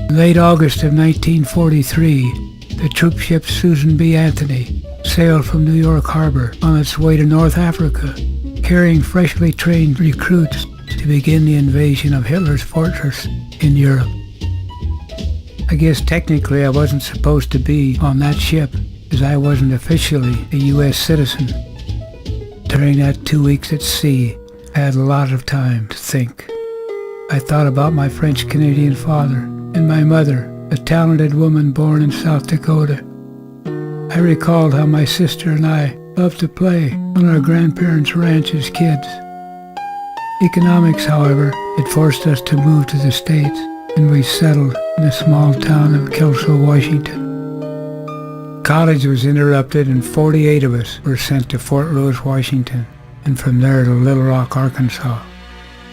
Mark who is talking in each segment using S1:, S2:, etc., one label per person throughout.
S1: In late August of 1943, the troop ship Susan B. Anthony sailed from New York Harbor on its way to North Africa, carrying freshly trained recruits to begin the invasion of Hitler's fortress in Europe. I guess technically I wasn't supposed to be on that ship, as I wasn't officially a U.S. citizen. During that 2 weeks at sea, I had a lot of time to think. I thought about my French-Canadian father and my mother, a talented woman born in South Dakota. I recalled how my sister and I loved to play on our grandparents' ranch as kids. Economics, however, had forced us to move to the States, and we settled in the small town of Kelso, Washington. College was interrupted and 48 of us were sent to Fort Lewis, Washington, and from there to Little Rock, Arkansas.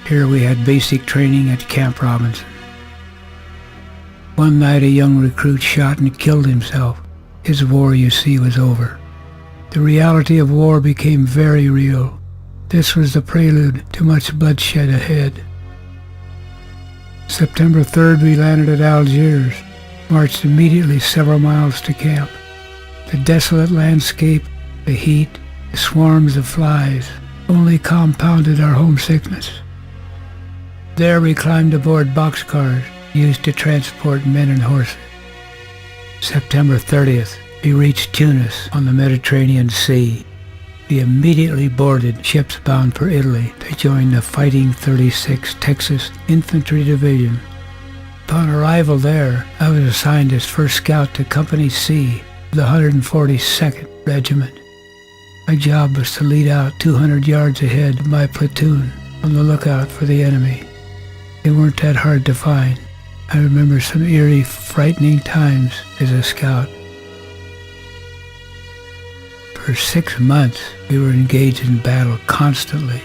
S1: Here we had basic training at Camp Robinson. One night a young recruit shot and killed himself. His war, you see, was over. The reality of war became very real. This was the prelude to much bloodshed ahead. September 3rd we landed at Algiers, marched immediately several miles to camp. The desolate landscape, the heat, the swarms of flies only compounded our homesickness. There we climbed aboard boxcars used to transport men and horses. September 30th, we reached Tunis on the Mediterranean Sea. We immediately boarded ships bound for Italy to join the Fighting 36th Texas Infantry Division. Upon arrival there, I was assigned as first scout to Company C of the 142nd Regiment. My job was to lead out 200 yards ahead of my platoon on the lookout for the enemy. They weren't that hard to find. I remember some eerie, frightening times as a scout. For 6 months, we were engaged in battle constantly.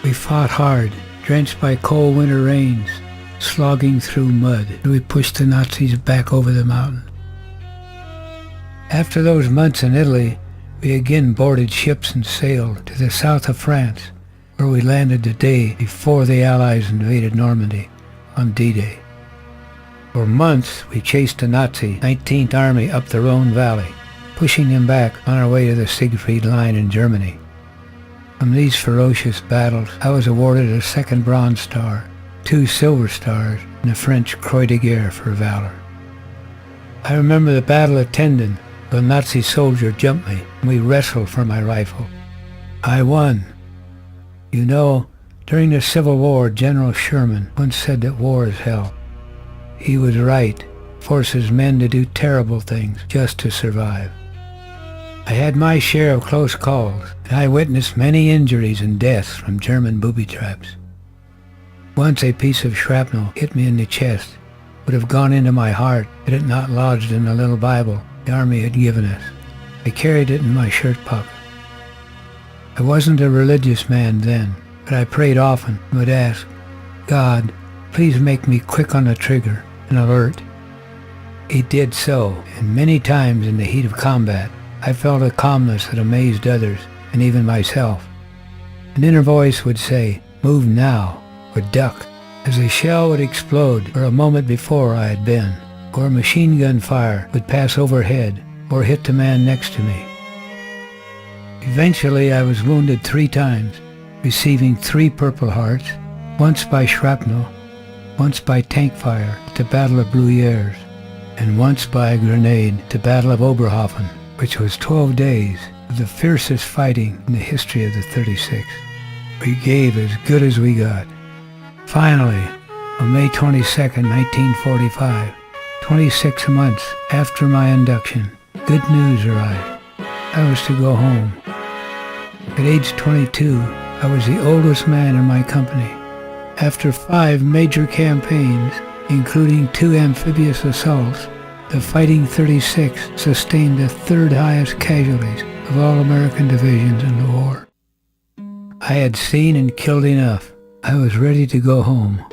S1: We fought hard, drenched by cold winter rains, slogging through mud, and we pushed the Nazis back over the mountain. After those months in Italy, we again boarded ships and sailed to the south of France, where we landed the day before the Allies invaded Normandy on D-Day. For months, we chased the Nazi 19th Army up the Rhone Valley, pushing them back on our way to the Siegfried Line in Germany. From these ferocious battles, I was awarded a second Bronze Star, 2 Silver Stars, and a French Croix de Guerre for valor. I remember the Battle of Tendon. A Nazi soldier jumped me, and we wrestled for my rifle. I won. You know, during the Civil War, General Sherman once said that war is hell. He was right. Forces men to do terrible things just to survive. I had my share of close calls, and I witnessed many injuries and deaths from German booby traps. Once a piece of shrapnel hit me in the chest. Would have gone into my heart had it not lodged in the little Bible the Army had given us. I carried it in my shirt pocket. I wasn't a religious man then, but I prayed often and would ask, God, please make me quick on the trigger and alert. He did so, and many times in the heat of combat, I felt a calmness that amazed others and even myself. An inner voice would say, move now, or duck, as a shell would explode where a moment before I had been, or a machine gun fire would pass overhead or hit the man next to me. Eventually I was wounded 3 times, receiving 3 Purple Hearts, once by shrapnel, once by tank fire at the Battle of Bluyères, and once by a grenade at the Battle of Oberhofen, which was 12 days of the fiercest fighting in the history of the 36th. We gave as good as we got. Finally, on May 22, 1945, 26 months after my induction, good news arrived. I was to go home. At age 22, I was the oldest man in my company. After 5 major campaigns, including 2 amphibious assaults, the Fighting 36 sustained the 3rd highest casualties of all American divisions in the war. I had seen and killed enough. I was ready to go home.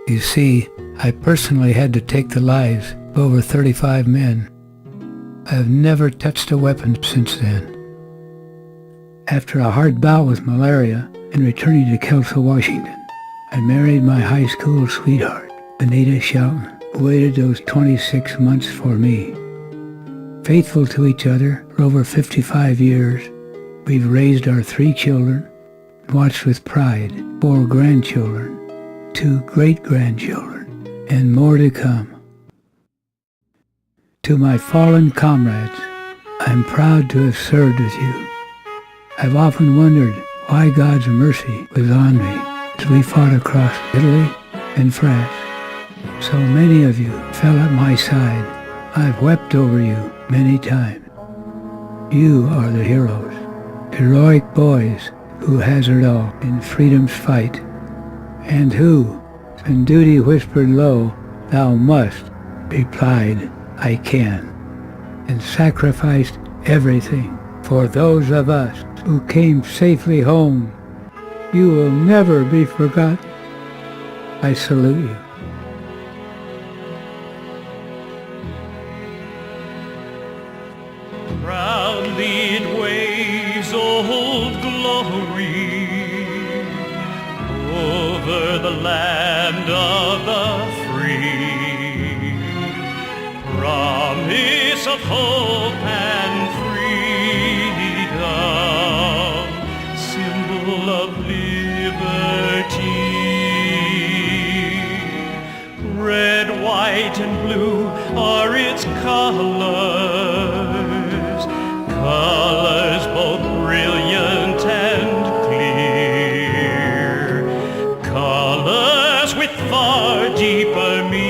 S1: You see, I personally had to take the lives of over 35 men. I have never touched a weapon since then. After a hard bout with malaria and returning to Kelso, Washington, I married my high school sweetheart, Anita Shelton. waited those 26 months for me. Faithful to each other for over 55 years, we've raised our 3 children, watched with pride 4 grandchildren, 2 great-grandchildren, and more to come. To my fallen comrades, I'm proud to have served with you. I've often wondered why God's mercy was on me as we fought across Italy and France. So many of you fell at my side. I've wept over you many times. You are the heroes, heroic boys who hazard all in freedom's fight, and who, when duty whispered low, "Thou must," replied, "I can," and sacrificed everything for those of us who came safely home. You will never be forgotten. I salute you.
S2: Proudly it waves old glory over the land of the free. Promise of hope and freedom, symbol of liberty. Red, white, and blue are its colors, colors both brilliant and clear, colors with far deeper meaning.